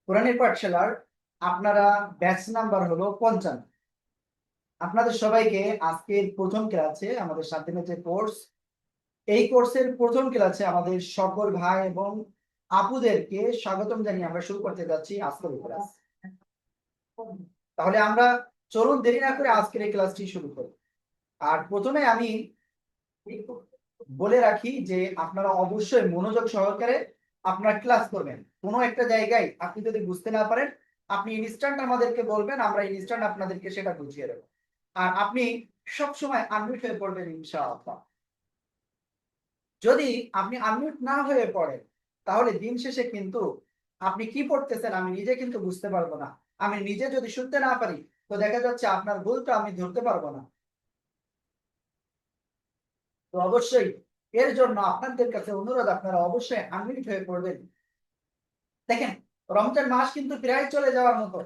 কোরআনের পাঠশালার আপনারা batch number হলো 55। আপনাদের সবাইকে আজকের প্রথম ক্লাসে আমাদের 7 দিনের যে কোর্স, এই কোর্সের প্রথম ক্লাসে আমাদের সকল ভাই এবং আপুদেরকে স্বাগতম জানিয়ে আমরা শুরু করতে যাচ্ছি আজকের ক্লাস। তাহলে আমরা চলুন দেরি না করে আজকের এই ক্লাসটি শুরু করি। আর প্রথমে আমি বলে রাখি যে আপনারা অবশ্যই মনোযোগ সহকারে আপনারা ক্লাস করবেন। কোনো একটা জায়গায় আপনি যদি বুঝতে না পারেন, আপনি ইনস্ট্যান্ট আমাদেরকে বলবেন, আমরা ইনস্ট্যান্ট আপনাদেরকে সেটা বুঝিয়ে দেব। আর আপনি সব সময় আনমিউট হয়ে পড়বেন ইনশাআল্লাহ। যদি আপনি আনমিউট না হয়ে পড়েন, তাহলে দিন শেষে কিন্তু আপনি কি পড়তেছেন আমি নিজে কিন্তু বুঝতে পারবো না। আমি নিজে যদি শুনতে না পারি, তো দেখা যাচ্ছে আপনার ভুলটা আমি ধরতে পারবো না। তো অবশ্যই এর জন্য আপনাদের কাছে অনুরোধ, আপনারা অবশ্যই আনমিউট হয়ে পড়বেন। দেখেন, রমজান মাস কিন্তু প্রায় চলে যাওয়ার মতো।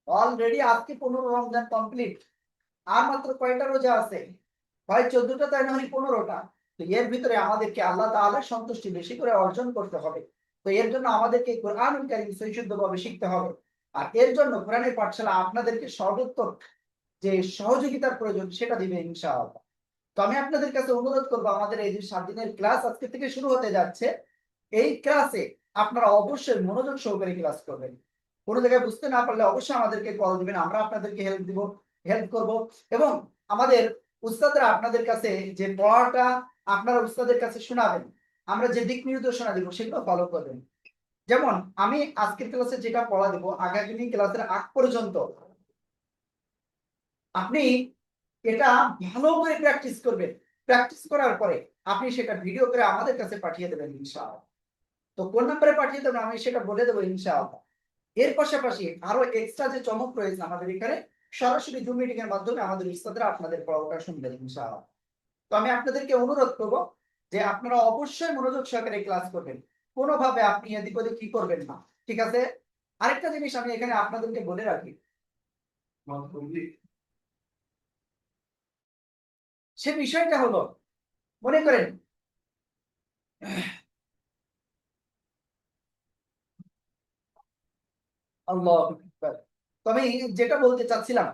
অলরেডি আজকে 15 রমজান কমপ্লিট। আর মাত্র কয়টা রোজা আছে? হয় 14টা, তাই না হয় 15টা। তো এর ভিতরে আমাদেরকে আল্লাহ তাআলার সন্তুষ্টি বেশি করে অর্জন করতে হবে। তো এর জন্য আমাদেরকে কোরআনুল কারীম সহিশুদ্ধভাবে শিখতে হবে। আর এর জন্য কোরআনের পাঠশালা আপনাদেরকে সর্বোত্তম যে সহযোগিতার প্রয়োজন সেটা দিবে ইনশাআল্লাহ। তো আমি আপনাদের কাছে অনুরোধ করবো, আমাদের এই যে 7 দিনের ক্লাস আজকে থেকে শুরু হতে যাচ্ছে, এই ক্লাসে আপনারা অবশ্যই মনোযোগ সহকারে ক্লাস করবেন। কোনো জায়গায় বুঝতে না পারলে অবশ্যই আমাদেরকে কল দিবেন, আমরা আপনাদেরকে হেল্প করব। এবং আমাদের উস্তাদরা আপনাদের কাছে যে পড়াটা আপনারা উস্তাদের কাছে শোনাবেন, আমরা যে দিক নির্দেশনা দিব সেগুলো ফলো করবেন। যেমন আমি আজকের ক্লাসে যেটা পড়া দেবো, আগামী ক্লাসের আগ পর্যন্ত আপনি এটা ভালো করে প্র্যাকটিস করবেন। প্র্যাকটিস করার পরে আপনি সেটা ভিডিও করে আমাদের কাছে পাঠিয়ে দেবেন ইনশাআল্লাহ। তো কোন নাম্বারে পাঠিয়ে দেবেন আমি সেটা বলে দেবো ইনশাআল্লাহ। এর পাশাপাশি আরো এক্সট্রা যে চমক রয়েছে আমাদের এখানে, সরাসরি জুম মিটিং এর মাধ্যমে আমাদের উস্তাদরা আপনাদের পড়াটা শুনবেন ইনশাআল্লাহ। তো আমি আপনাদেরকে অনুরোধ করব যে আপনারা অবশ্যই মনোযোগ সহকারে ক্লাস করবেন। কোনোভাবে আপনি এদিক ওদিক কি করবেন না, ঠিক আছে? আরেকটা জিনিস আমি এখানে আপনাদেরকে বলে রাখি, সে বিষয়টা হলো, মনে করেন আল্লাহ আকবার। তবে যেটা বলতে চাচ্ছিলাম,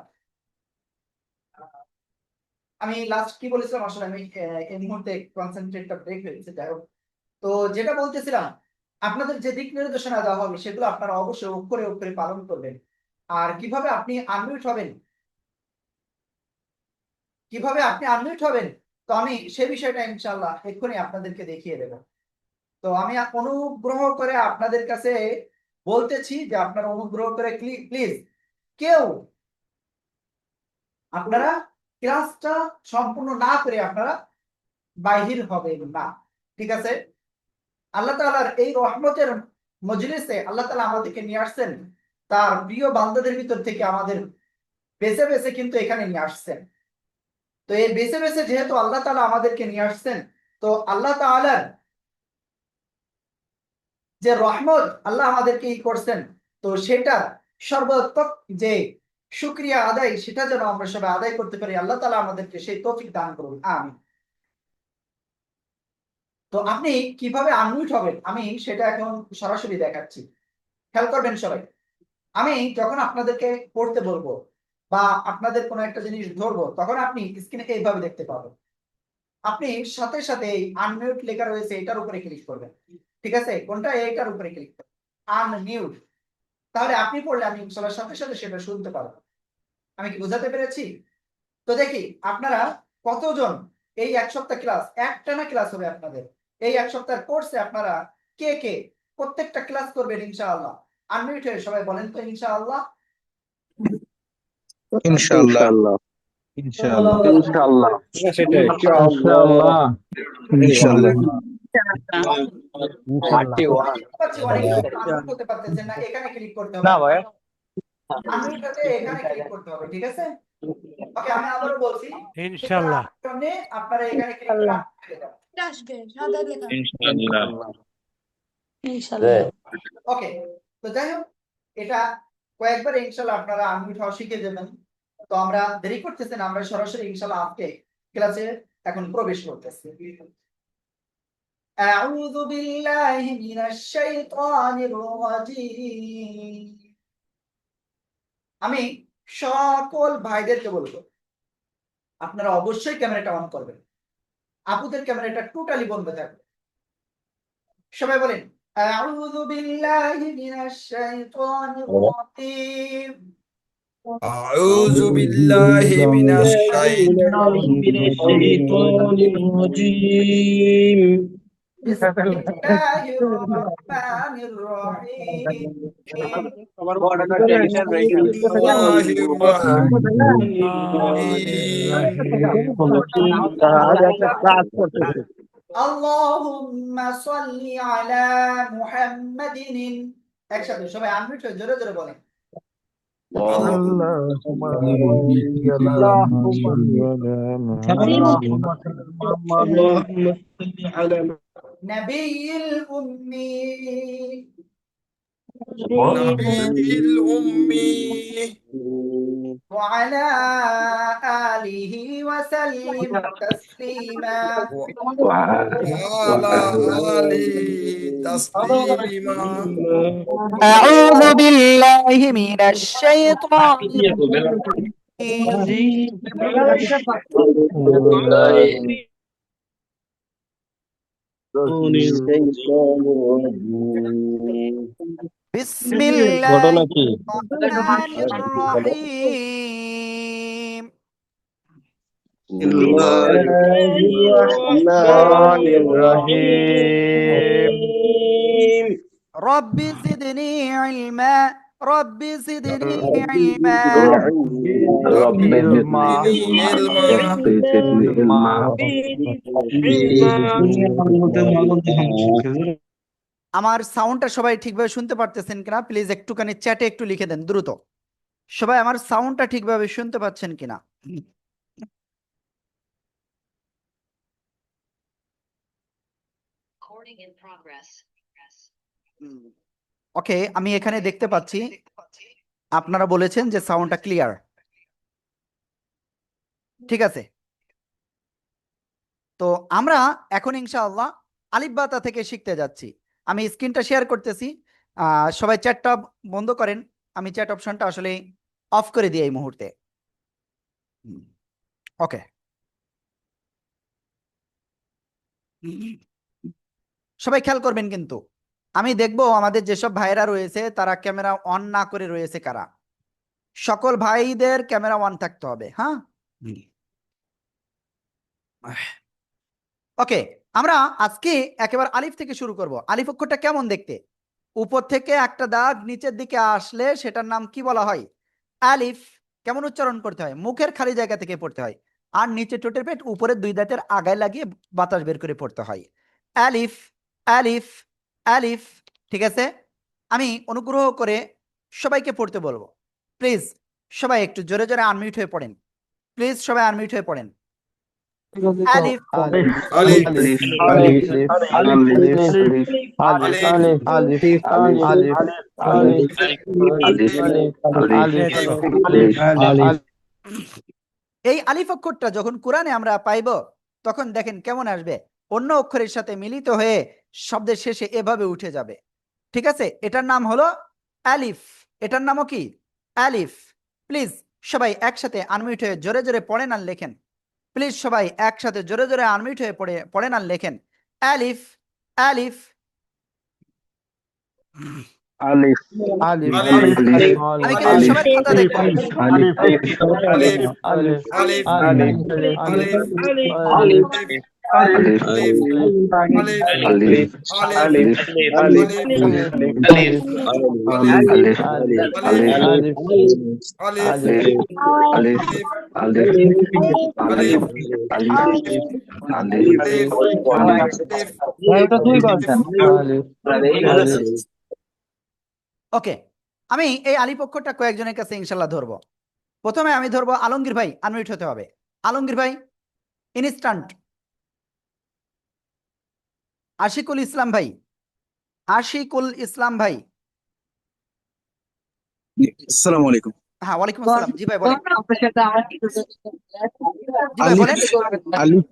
আমি লাস্ট কি বলেছিলাম আসলে আমি এই মুহূর্তে কনসেন্ট্রেটটা ব্রেক হয়েছে, যাই হোক। তো যেটা বলতেছিলাম, আপনাদের যে দিক নির্দেশনা দেওয়া হবে সেগুলো আপনারা অবশ্যই অক্ষরে অক্ষরে পালন করবেন। আর কিভাবে আপনি আনমিউট হবেন, তো আমি সে বিষয়টা ইনশাআল্লাহ এক্ষুনি আপনাদেরকে দেখিয়ে দেব। তো আমি অনুগ্রহ করে আপনাদের কাছে বলতেছি যে আপনারা অনুগ্রহ করে প্লিজ কেউ আপনারা ক্লাসটা সম্পূর্ণ না করে আপনারা বাহির হবেন না, ঠিক আছে? আল্লাহ তাআলার এই রহমতের মজলিসে আল্লাহ তাআলা আমাদেরকে নিয়ে আসছেন, তার প্রিয় বান্দাদের ভিতর থেকে আমাদের বেছে বেছে কিন্তু এখানে নিয়ে আসছেন। তো এই বেছে বেছে যেহেতু আল্লাহ তাআলা আমাদেরকে নিয়ে আসছেন, তো আল্লাহ তাআলার যে রহমত আল্লাহ আমাদেরকে করছেন, তো সেটা সর্বাত্মক যে শুকরিয়া আদায়, সেটা যেন আমরা সবাই আদায় করতে পারি। আল্লাহ তাআলা আমাদেরকে সেই তৌফিক দান করুন, আমিন। তো আপনি কিভাবে আনমিউট হবেন আমি সেটা এখন সরাসরি দেখাচ্ছি, খেয়াল করবেন সবাই। আমি যখন আপনাদেরকে পড়তে বলবো বা আপনাদের কোনো একটা জিনিস ধরবো, তখন আপনি স্ক্রিনে এইভাবে দেখতে পাবেন। আপনি সাথে সাথে এই আনমিউট লেখা রয়েছে এটার উপরে ক্লিক করবেন, ঠিক আছে? কোনটা? এইটার উপরে ক্লিক করবেন, আনমিউট। তাহলে আপনি পড়লে আমি ইনশাআল্লাহ সাথে সাথে সেটা শুনতে পারবো। আমি কি বোঝাতে পেরেছি? তো দেখি আপনারা কতজন এই এক সপ্তাহ ক্লাস, একটানা ক্লাস হবে আপনাদের এই এক সপ্তাহের কোর্সে, আপনারা কে কে প্রত্যেকটা ক্লাস করবেন ইনশাআল্লাহ? আনমিউট হয়ে সবাই বলেন তো ইনশাআল্লাহ। ইনশাআল্লাহ। ইনশাআল্লাহ। ইনশাআল্লাহ। ইনশাআল্লাহ। সেটাই। ইনশাআল্লাহ। ইনশাআল্লাহ। অনেকে কিন্তু আনমিউট হতে পারতেছেন না, এখানে ক্লিক করতে হবে। না ভাই, আনমিউট হতে এখানে ক্লিক করতে হবে, ঠিক আছে? ওকে, আমি আবারও বলছি, ইনশাআল্লাহ। সামনে আপনারা এখানে ক্লিক করে আনমিউট হয়ে যাবেন। আসবে সাদা লেখা ইনশাআল্লাহ। ইনশাআল্লাহ। ওকে, তো যাই হোক, এটা কয়েকবার ইনশাআল্লাহ আপনারা আনমিউট হওয়া শিখে যাবেন। তো আমরা দেরি করতেছেন, আমরা সরাসরি ইনশাআল্লাহ আজকে ক্লাসে এখন প্রবেশ করতেছি। أعوذ بالله من الشيطان الرجيم আমি সকল ভাইদেরকে বলবো আপনারা অবশ্যই ক্যামেরাটা অন করবেন, আপুদের ক্যামেরাটা টোটালি বন্ধ থাকবে। সবাই বলেন আউযু বিল্লাহি মিনাশ শাইতানির রাজিম। أعوذ بالله من الشيطان الرجيم বিসমিল্লাহির রহমানির রহিম। الله الرحمن আল্লাহুম্মা সাল্লি আলা মুহাম্মাদিন। একসাথে সবাই আনমিউট হয়ে জোরে জোরে বলেন নবিয়্যিল উম্মি النبي الأمي وعلى آله وسلم تسليما وعلى آله تسليما أعوذ بالله من الشيطان الرجيم بسم الله الرحمن الرحيم الرحمن الرحيم رب زدني علما رب زدني علما رب علما আমার সাউন্ডটা সবাই ঠিকভাবে শুনতে পারতেছেন কিনা প্লিজ একটুখানি চ্যাটে একটু লিখে দেন দ্রুত। সবাই আমার সাউন্ডটা ঠিকভাবে শুনতে পাচ্ছেন কিনা? ওকে, আমি এখানে দেখতে পাচ্ছি আপনারা বলেছেন যে সাউন্ডটা ক্লিয়ার। ঠিক আছে, তো আমরা এখন ইনশাআল্লাহ আলিফ বা তা থেকে শিখতে যাচ্ছি। আমি স্ক্রিনটা শেয়ার করতেছি, সবাই চ্যাটটা বন্ধ করেন। আমি চ্যাট অপশনটা আসলে অফ করে দিই এই মুহূর্তে। ওকে, সবাই খেয়াল করবেন কিন্তু আমি দেখব আমাদের যেসব ভাইরা রয়েছে তারা ক্যামেরা অন না করে রয়েছে কারা। সকল ভাইদের ক্যামেরা অন থাকতে হবে। হ্যাঁ, ওকে, আমরা আজকে একেবারে আলিফ থেকে শুরু করব। আলিফ অক্ষরটা কেমন দেখতে? উপর থেকে একটা দাগ নিচের দিকে আসলে সেটার নাম কি বলা হয়? আলিফ। কেমন উচ্চারণ করতে হয়? মুখের খালি জায়গা থেকে পড়তে হয়, আর নিচে ঠোঁটের পেট উপরের দুই দাঁতের আগায় লাগিয়ে বাতাস বের করে পড়তে হয়। আলিফ আলিফ আলিফ। ঠিক আছে, আমি অনুগ্রহ করে সবাইকে পড়তে বলবো। প্লিজ সবাই একটু জোরে জোরে আনমিউট হয়ে পড়েন। প্লিজ সবাই আনমিউট হয়ে পড়েন। আলিফ ألف এই আলিফ অক্ষরটা যখন কোরআনে আমরা পাইব তখন দেখেন কেমন আসবে, অন্য অক্ষরের সাথে মিলিত হয়ে শব্দের শেষে এভাবে উঠে যাবে। ঠিক আছে, এটার নাম হলো আলিফ। এটার নামও কি? আলিফ। প্লিজ সবাই একসাথে আনমিউট হয়ে জোরে জোরে পড়েন আর লেখেন। প্লিজ সবাই একসাথে জোরে জোরে আনমিউট হয়ে পড়েন আর লেখেন আলিফ আলিফ। আলিফ আমি কিন্তু সবাই খাতা দেখবো। ألف ওকে, আমি এই আলিফ অক্ষরটা কয়েকজনের কাছে ইনশাল্লাহ ধরবো। প্রথমে আমি ধরবো আলমগীর ভাই, আনমিউট হতে হবে। আলমগীর ভাই ইনস্ট্যান্ট। আশিকুল ইসলাম ভাই, আশিকুল ইসলাম ভাই। আসসালামু আলাইকুম। হ্যাঁ, ওয়ালাইকুম আসসালাম। জি ভাই বলেন। জি ভাই বলেন। আলিফ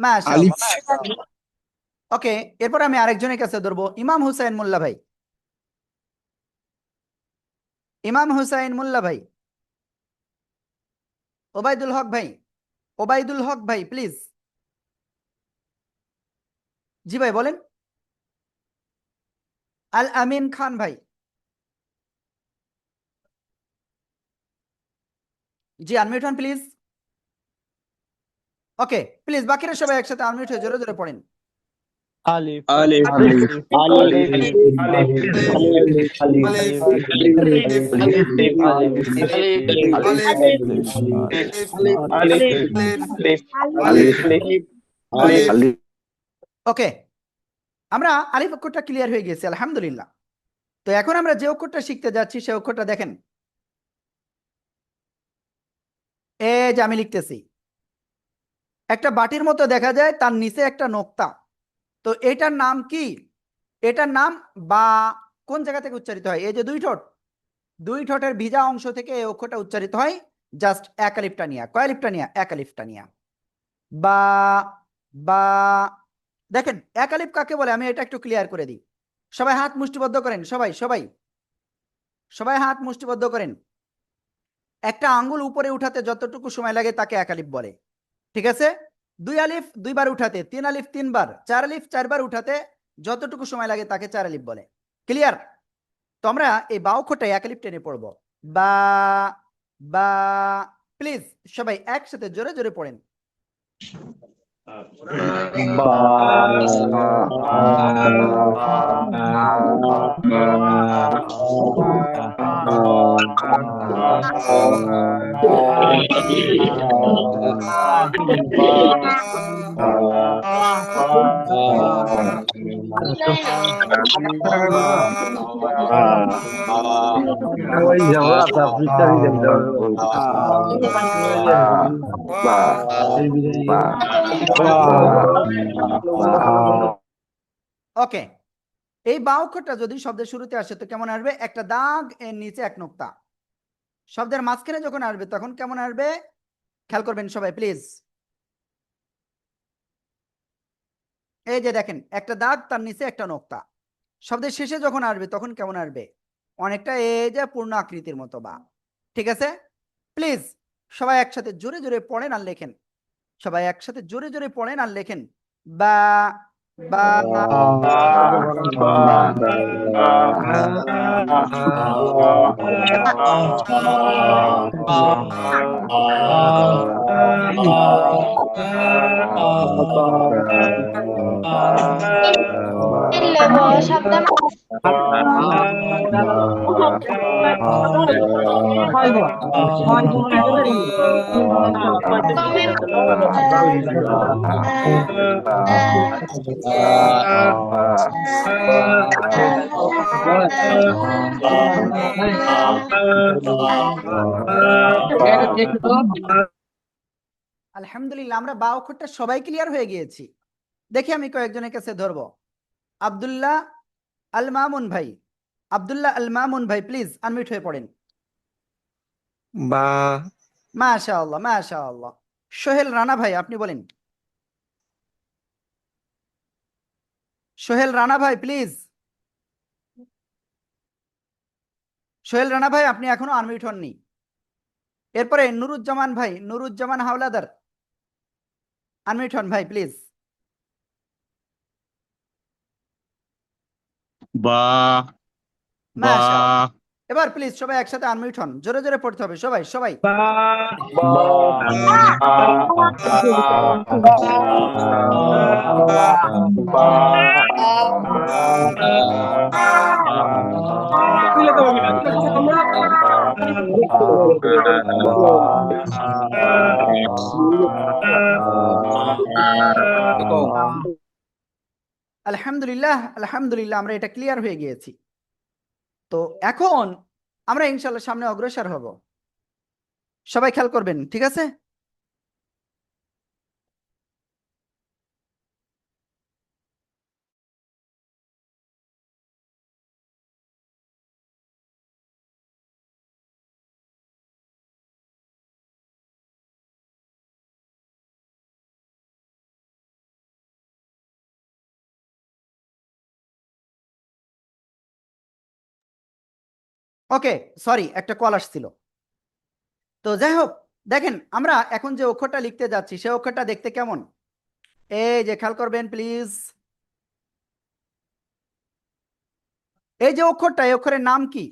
মাশাআল্লাহ। ওকে, এরপর আমি আরেকজনের কাছে ধরবো, ইমাম হুসাইন মোল্লা ভাই। ইমাম হুসাইন মোল্লা ভাই, ওবায়দুল হক ভাই, ওবায়দুল হক ভাই প্লিজ। জি ভাই বলেন। আল আমিন খান ভাই। জি আনমিউট হন প্লিজ। ওকে, প্লিজ বাকিরা সবাই একসাথে আনমিউট হয়ে জোরে জোরে পড়েন। আলিফ আলিফ আলিফ আলিফ আলিফ আলিফ আলিফ ওকে, আমরা আলিফ অক্ষরটা ক্লিয়ার হয়ে গেছে আলহামদুলিল্লাহ। তো এখন আমরা যে অক্ষরটা শিখতে যাচ্ছি সে অক্ষরটা দেখেন, এই যে আমি লিখতেছি, একটা বাটির মতো দেখা যায়, তার নিচে একটা নোক্তা। তো এটার নাম কি? এটার নাম বা। কোন জায়গা থেকে উচ্চারিত হয়? এই যে দুই ঠোঁট, দুই ঠোঁটের ভিজা অংশ থেকে এই অক্ষরটা উচ্চারিত হয়। জাস্ট এক আলিফটা নিয়া, কয় আলিফটা নিয়া? এক আলিফটা নিয়া। বা। বা। দেখেন এক আলিফ কাকে বলে আমি এটা একটু ক্লিয়ার করে দিই। সবাই হাত মুষ্টিবদ্ধ করেন, সবাই সবাই সবাই হাত মুষ্টিবদ্ধ করেন। একটা আঙ্গুল উপরে উঠাতে যতটুকু সময় লাগে তাকে এক আলিফ বলে। ঠিক আছে? দুই আলিফ দুইবার উঠাতে, তিন আলিফ তিনবার, চার আলিফ চারবার উঠাতে যতটুকু সময় লাগে তাকে চার আলিফ বলে। ক্লিয়ার? তো আমরা এই বা অক্ষরটাই এক আলিফ টেনে পড়বো। বা। বা। প্লিজ সবাই একসাথে জোরে জোরে পড়েন। বা ওই ঝগড়াটা পিছাবি যেতে ওকে, এই বা অক্ষরটা যদি শব্দের শুরুতে আসে তো কেমন আসবে? একটা দাগ, এর নিচে এক নোক্তা। শব্দের মাঝখানে যখন আসবে তখন কেমন আসবে? খেয়াল করবেন সবাই প্লিজ। এই যে দেখেন একটা দাগ, তার নিচে একটা নোক্তা। শব্দের শেষে যখন আসবে তখন কেমন আসবে? অনেকটা এই যে পূর্ণ আকৃতির মতো বা। ঠিক আছে? প্লিজ সবাই একসাথে জোরে জোরে পড়েন আর লেখেন। সবাই একসাথে জোরে জোরে পড়েন আর লেখেন। বা। বা। শব্দ আলহামদুলিল্লাহ, আমরা বা অক্ষরটা সবাই ক্লিয়ার হয়ে গিয়েছি। দেখি আমি কয়েকজনের কাছে ধরবো। আব্দুল্লাহ আল মামুন ভাই, আব্দুল্লাহ আল মামুন ভাই প্লিজ আনমিউট হয়ে পড়েন। বা মাশাআল্লাহ মাশাআল্লাহ। সোহেল রানা ভাই আপনি বলেন। সোহেল রানা ভাই প্লিজ। সোহেল রানা ভাই আপনি এখনো আনমিউট হননি। এরপরে নুরুজ্জামান ভাই, নুরুজ্জামান হাওলাদার আনমিউট হন ভাই প্লিজ। বা বা মাশাআল্লাহ। এবার প্লিজ সবাই একসাথে আনমিউট হন, জোরে জোরে পড়তে হবে সবাই সবাই। আলহামদুলিল্লাহ আলহামদুলিল্লাহ, আমরা এটা ক্লিয়ার হয়ে গিয়েছি। তো এখন আমরা ইনশাল্লাহ সামনে অগ্রসর হব। সবাই খেয়াল করবেন, ঠিক আছে? ওকে, সরি, একটা কল আসছিল। তো যাই হোক, দেখেন আমরা এখন যে অক্ষরটা লিখতে যাচ্ছি সে অক্ষরটা দেখতে কেমন, এই যে খেয়াল করবেন প্লিজ। এই যে অক্ষরটা, এই অক্ষরের নাম কি,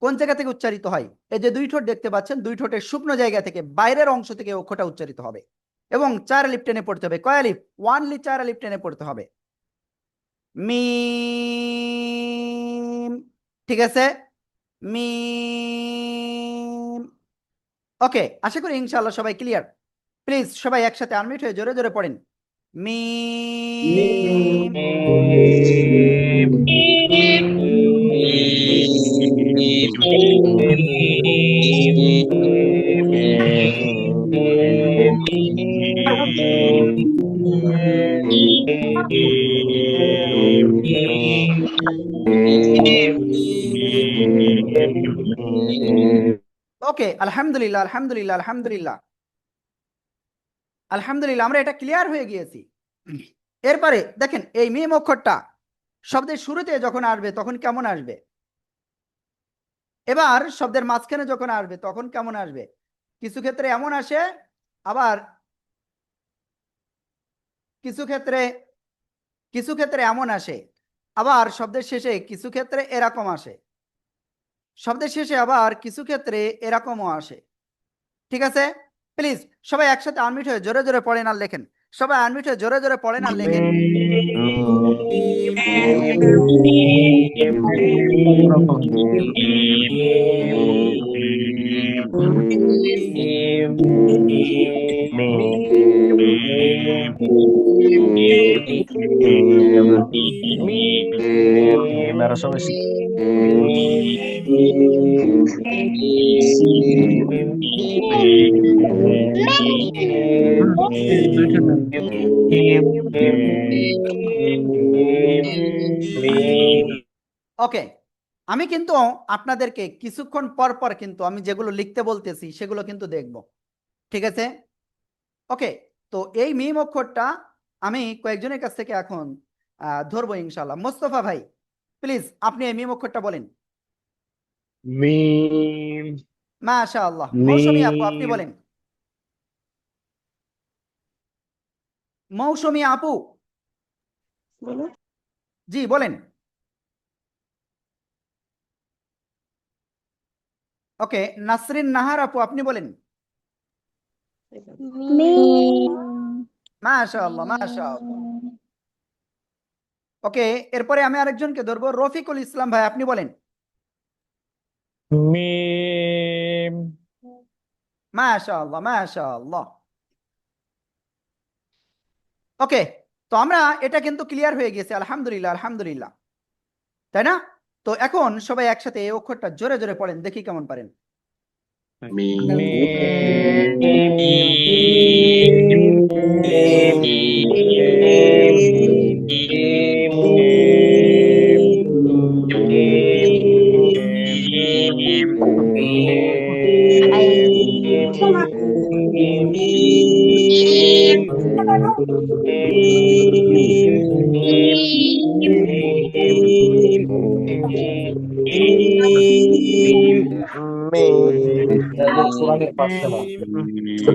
কোন জায়গা থেকে উচ্চারিত হয়? এই যে দুই ঠোঁট দেখতে পাচ্ছেন, দুই ঠোঁটের শুকনো জায়গা থেকে, বাইরের অংশ থেকে অক্ষরটা উচ্চারিত হবে এবং 4 আলিফ টেনে পড়তে হবে। কয় আলিফ? ওয়ানলি 4 আলিফ টেনে পড়তে হবে। মিম, ঠিক আছে, মিম। ওকে, আশা করি ইনশাআল্লাহ সবাই ক্লিয়ার। প্লিজ সবাই একসাথে আনমিউট হয়ে জোরে জোরে পড়েন, মিম। ওকে, আলহামদুলিল্লাহ, আলহামদুলিল্লাহ, আলহামদুলিল্লাহ, আলহামদুলিল্লাহ, আমরা এটা ক্লিয়ার হয়ে গিয়েছি। এরপরে দেখেন এই মিম অক্ষরটা শব্দের শুরুতে যখন আসবে তখন কেমন আসবে, এবার শব্দের মাঝখানে যখন আসবে তখন কেমন আসবে। কিছু ক্ষেত্রে এমন আসে, আবার কিছু ক্ষেত্রে এমন আসে, আবার শব্দের শেষে কিছু ক্ষেত্রে এরকম আসে, শব্দের শেষে আবার কিছু ক্ষেত্রে এরকমও আসে। ঠিক আছে, প্লিজ সবাই একসাথে আনমিউট হয়ে জোরে জোরে পড়েন আর লেখেন। সবাই আনমিউট হয়ে জোরে জোরে পড়েন আর লেখেন। मेरा समझ ওকে, আমি কিন্তু আপনাদেরকে কিছুক্ষণ পর পর কিন্তু আমি যেগুলো লিখতে বলতেছি সেগুলো কিন্তু দেখব। ঠিক আছে, ওকে। তো এই মিম অক্ষরটা আমি কয়েকজনের কাছ থেকে এখন ধরবো ইনশাল্লাহ। মোস্তফা ভাই, প্লিজ আপনি এই মিম অক্ষরটা বলেন। मीम মাশাআল্লাহ। মৌসুমী আপু আপনি मीम বলেন। মৌসুমী আপু, বলো। জি বলেন। ওকে, নাসরিন নাহার আপু আপনি বলেন। মাশাআল্লাহ, মাশাআল্লাহ। ওকে, এরপরে আমি আরেকজনকে ধরবো, রফিকুল ইসলাম ভাই আপনি বলেন। मीम মাশাআল্লাহ, মাশাআল্লাহ। ওকে, তো আমরা এটা কিন্তু ক্লিয়ার হয়ে গেছে, আলহামদুলিল্লাহ, আলহামদুলিল্লাহ, তাই না? তো এখন সবাই একসাথে এই অক্ষরটা জোরে জোরে পড়েন, দেখি কেমন পারেন।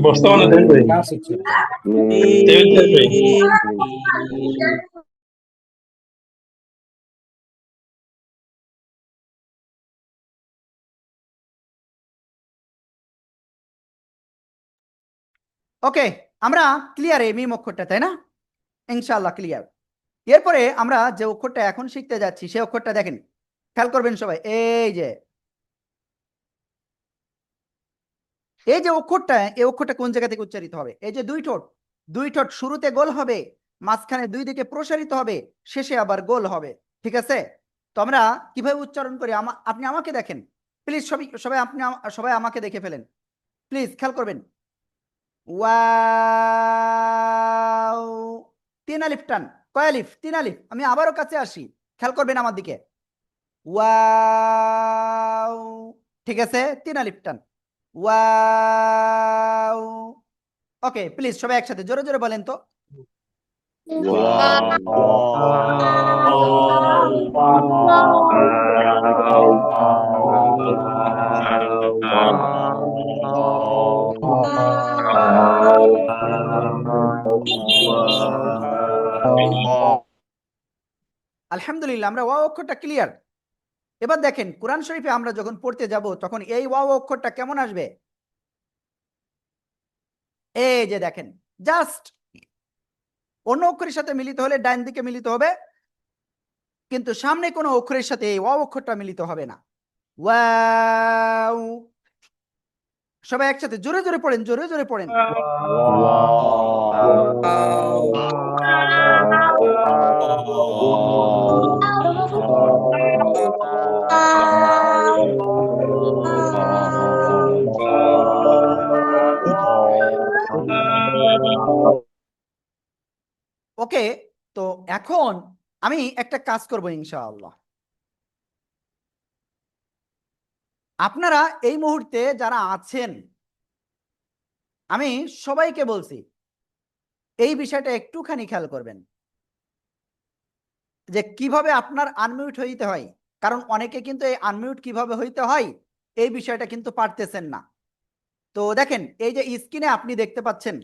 Bostone dentro di casa c'è. ওকে, আমরা ক্লিয়ার এই মিম অক্ষরটা, তাই না? ইনশাআল্লাহ ক্লিয়ার। এরপরে আমরা যে অক্ষরটা এখন শিখতে যাচ্ছি সেই অক্ষরটা দেখেন, খেয়াল করবেন সবাই। এই যে অক্ষরটা, এই অক্ষরটা কোন জায়গা থেকে উচ্চারিত হবে? এই যে দুই ঠোঁট, দুই ঠোঁট শুরুতে গোল হবে, মাঝখানে দুই দিকে প্রসারিত হবে, শেষে আবার গোল হবে। ঠিক আছে, তো আমরা কিভাবে উচ্চারণ করি আপনি আমাকে দেখেন প্লিজ, সবাই সবাই আপনি সবাই আমাকে দেখে ফেলেন প্লিজ, খেয়াল করবেন। ওয়াও, 3 আলিফ টান। কয় আলিফ? 3 আলিফ। আমি আবারও কাছে আসি, খেয়াল করবেন আমার দিকে। ওয়াও, ঠিক আছে, 3 আলিফ টান। ওয়াও। ওকে, প্লিজ সবাই একসাথে জোরে জোরে বলেন তো। আলহামদুলিল্লাহ, আমরা ওয়াও অক্ষরটা ক্লিয়ার। এবার দেখেন কোরআন শরীফে আমরা যখন পড়তে যাব তখন এই ওয়াও অক্ষরটা কেমন আসবে। এই যে দেখেন, জাস্ট অন্য অক্ষরের সাথে মিলিত হলে ডান দিকে মিলিত হবে, কিন্তু সামনে কোনো অক্ষরের সাথে এই ওয়াও অক্ষরটা মিলিত হবে না। ওয়াও, সবাই একসাথে জোরে জোরে পড়েন, জোরে জোরে পড়েন। ওকে, তো এখন আমি একটা কাজ করব ইনশাআল্লাহ। আপনারা এই মুহূর্তে যারা আছেন, আমি সবাইকে বলছি এই বিষয়টা একটুখানি খেয়াল করবেন যে কিভাবে আপনার আনমিউট হইতে হয়, কারণ অনেকে কিন্তু এই আনমিউট কিভাবে হইতে হয় এই বিষয়টা কিন্তু পারতেছেন না। তো দেখেন, এই যে স্ক্রিনে আপনি দেখতে পাচ্ছেন,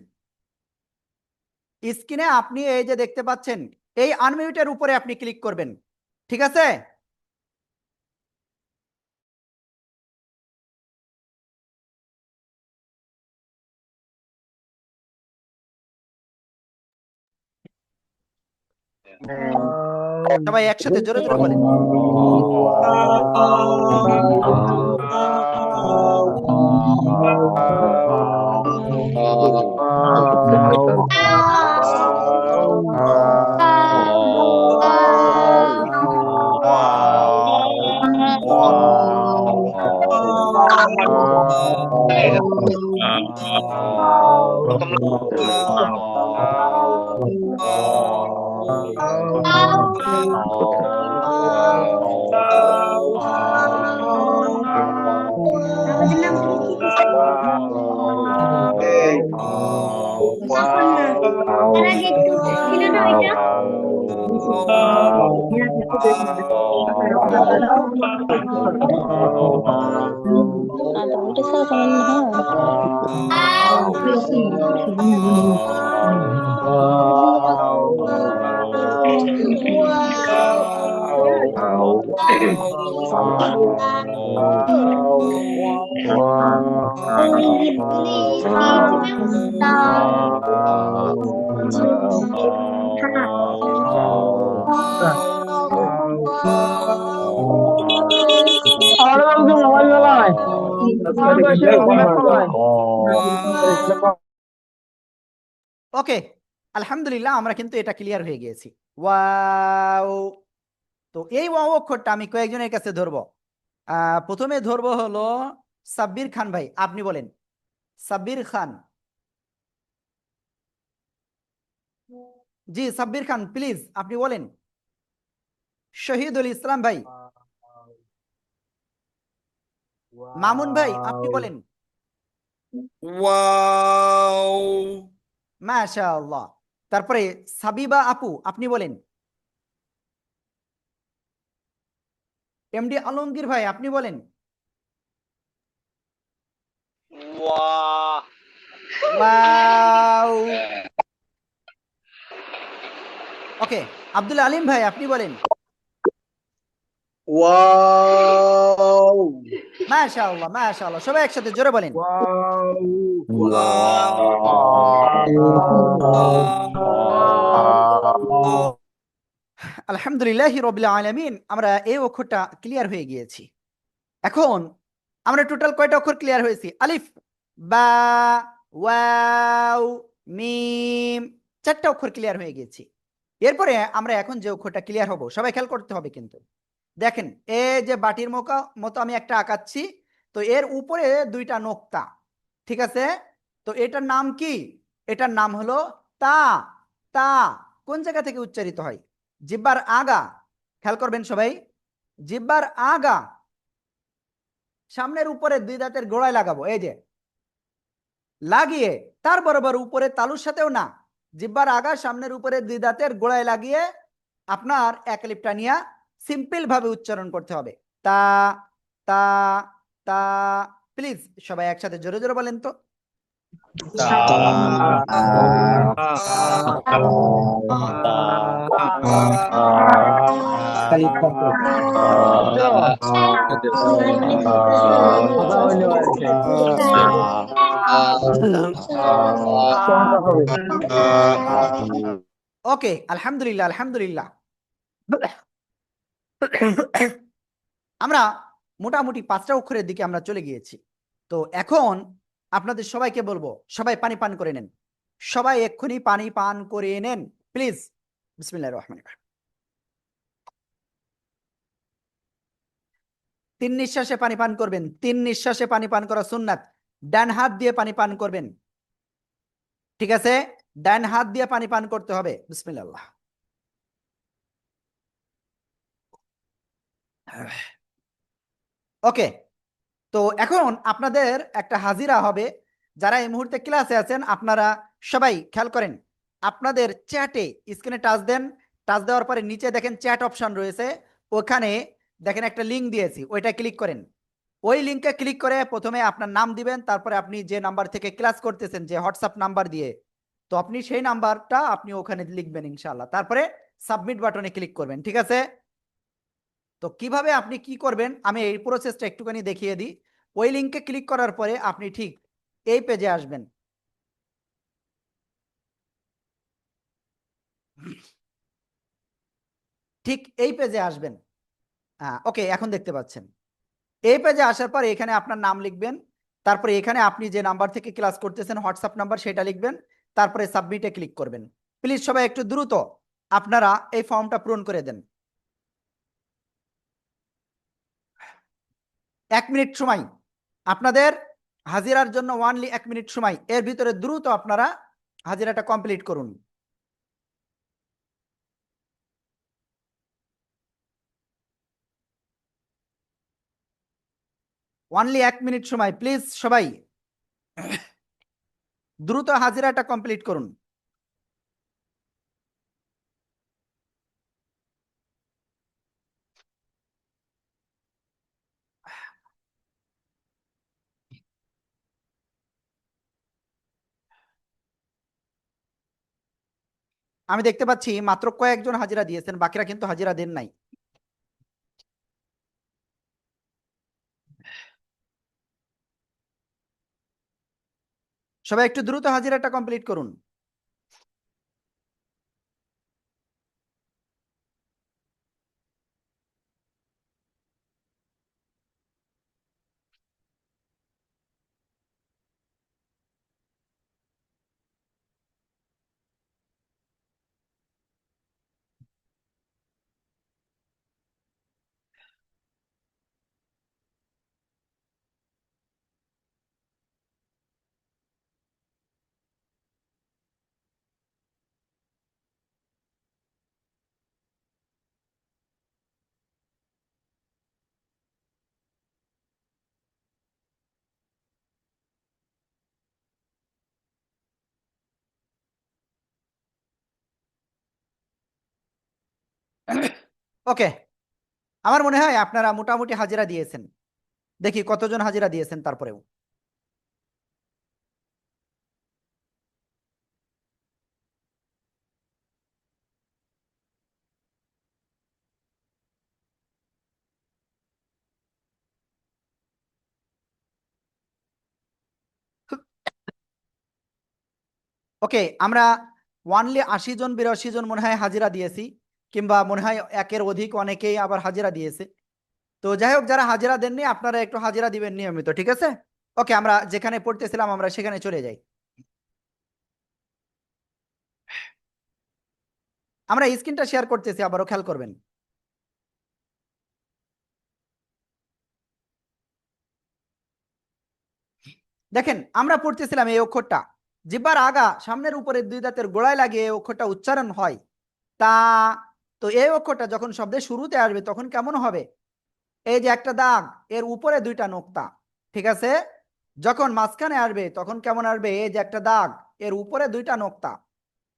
স্ক্রিনে আপনি এই যে দেখতে পাচ্ছেন, এই আনমিউটের উপরে আপনি ক্লিক করবেন, ঠিক আছে? সবাই একসাথে জোরে জোরে বলেন। ওকে, আলহামদুলিল্লাহ, আমরা কিন্তু এটা ক্লিয়ার হয়ে গিয়েছি। ওয়াও, তো এই ওয়াও অক্ষরটা আমি কয়েকজনের কাছে ধরবো। প্রথমে ধরবো হলো সাব্বির খান ভাই, আপনি বলেন। সাব্বির খান, জি সাব্বির খান প্লিজ আপনি বলেন। শহীদুল ইসলাম ভাই, মামুন ভাই আপনি বলেন। ওয়াও, মাশাআল্লাহ। তারপরে সাবিবা আপু আপনি বলেন। এমডি আলমগীর ভাই আপনি বলেন। ওয়াও। ওকে, আব্দুল আলিম ভাই আপনি বলেন। ওয়াও, মাশাআল্লাহ মাশাআল্লাহ, সবাই একসাথে জোরে বলেন। আলহামদুলিল্লাহি রাব্বিল আলামিন, আমরা এই অক্ষরটা ক্লিয়ার হয়ে গিয়েছি। এখন আমরা টোটাল কয়টা অক্ষর ক্লিয়ার হয়েছি? আলিফ, বা, ওয়াও, মিম, 4টা অক্ষর ক্লিয়ার হয়ে গেছি। এরপরে আমরা এখন যে অক্ষরটা ক্লিয়ার হব, সবাই খেয়াল করতে হবে কিন্তু। দেখেন, এই যে বাটির মতো আমি একটা আঁকাচ্ছি, তো এর উপরে 2টা নোক্তা, ঠিক আছে? তো এটার নাম কি? এটার নাম হলো তা। তা কোন জায়গা থেকে উচ্চারিত হয়? জিহ্বার আগা, খেয়াল করবেন সবাই, জিহ্বার আগা, সামনের উপরে 2 দাঁতের গোড়ায় লাগাবো, এই যে লাগিয়ে, তার বরাবর উপরে তালুর সাথেও না, জিহ্বার আগা সামনের উপরে 2 দাঁতের গোড়ায় লাগিয়ে আপনার এক লিপটা নিয়ে সিম্পল ভাবে উচ্চারণ করতে হবে। তা, তা তা প্লিজ সবাই একসাথে জোরে জোরে বলেন তো। ওকে, আলহামদুলিল্লাহ আলহামদুলিল্লাহ। আমরা মোটামুটি 5টা অক্ষরের দিকে আমরা চলে গিয়েছি। তো এখন আপনাদের সবাইকে বলবো, সবাই পানি পান করে নেন, সবাই এক্ষুনি পানি পান করে নেন প্লিজ। বিসমিল্লাহির রহমানির রহিম। 3 নিঃশ্বাসে পানি পান করবেন, 3 নিঃশ্বাসে পানি পান করা সুন্নাত। ডান হাত দিয়ে পানি পান করবেন, ঠিক আছে? ডান হাত দিয়ে পানি পান করতে হবে। বিসমিল্লাহ। ওকে, তো এখন আপনাদের একটা হাজিরা হবে। যারা এই মুহূর্তে ক্লাসে আছেন আপনারা সবাই খেয়াল করেন, আপনাদের চ্যাটে স্ক্রিনে টাচ দেন, টাচ দেওয়ার পরে নিচে দেখেন চ্যাট অপশন রয়েছে, ওখানে দেখেন একটা লিঙ্ক দিয়েছি, ওইটা ক্লিক করেন। ওই লিঙ্কে ক্লিক করে প্রথমে আপনার নাম দিবেন, তারপরে আপনি যে নাম্বার থেকে ক্লাস করতেছেন, যে হোয়াটসঅ্যাপ নাম্বার দিয়ে, তো আপনি সেই নাম্বারটা আপনি ওখানে লিখবেন ইনশাআল্লাহ, তারপরে সাবমিট বাটনে ক্লিক করবেন, ঠিক আছে? তো কিভাবে আপনি কি করবেন আমি এই প্রসেসটা একটুখানি দেখিয়ে দিই। ওই লিঙ্কে ক্লিক করার পরে আপনি ঠিক এই পেজে আসবেন। ঠিক এই পেজে আসবেন। ওকে, এখন দেখতে পাচ্ছেন। এই পেজে আসার পর এখানে আপনার নাম লিখবেন, তারপরে এখানে আপনি যে নাম্বার থেকে ক্লাস করতেছেন হোয়াটসঅ্যাপ নাম্বার সেটা লিখবেন, তারপরে সাবমিটে ক্লিক করবেন। প্লিজ সবাই একটু দ্রুত আপনারা এই ফর্মটা পূরণ করে দেন। 1 মিনিট সময় আপনাদের হাজিরার জন্য, ওনলি 1 মিনিট সময়, এর ভিতরে দ্রুত আপনারা হাজিরাটা কমপ্লিট করুন। ওনলি 1 মিনিট সময়, প্লিজ সবাই দ্রুত হাজিরাটা কমপ্লিট করুন। আমি দেখতে পাচ্ছি মাত্র কয়েকজন হাজিরা দিয়েছেন, বাকিরা কিন্তু হাজিরা দেন নাই। সবাই একটু দ্রুত হাজিরাটা কমপ্লিট করুন। ওকে, আমার মনে হয় আপনারা মোটামুটি হাজিরা দিয়েছেন। দেখি কতজন হাজিরা দিয়েছেন তারপরেও। ওকে, আমরা ওনলি 80 জন 82 জন মনে হয় হাজিরা দিয়েছি, কিংবা মনে হয় একের অধিক অনেকেই আবার হাজিরা দিয়েছে। তো যাই হোক, যারা হাজিরা দেননি আপনারা একটু হাজিরা দিবেন নিয়মিত, ঠিক আছে? ওকে, আমরা যেখানে পড়তেছিলাম আমরা সেখানে চলে যাই। আমরা স্ক্রিনটা শেয়ার করতেছি, আবারও খেয়াল করবেন। দেখেন আমরা পড়তেছিলাম এই অক্ষরটা, জিহ্বার আগা সামনের উপরে 2 দাঁতের গোড়ায় লাগিয়ে এই অক্ষরটা উচ্চারণ হয় তা। তো এই অক্ষরটা যখন শব্দের শুরুতে আসবে তখন কেমন হবে? এই যে একটা দাগ, এর উপরে 2টা নোক্তা, ঠিক আছে? যখন মাঝখানে আসবে তখন কেমন আসবে? এই যে একটা দাগ, এর উপরে 2টা নোক্তা।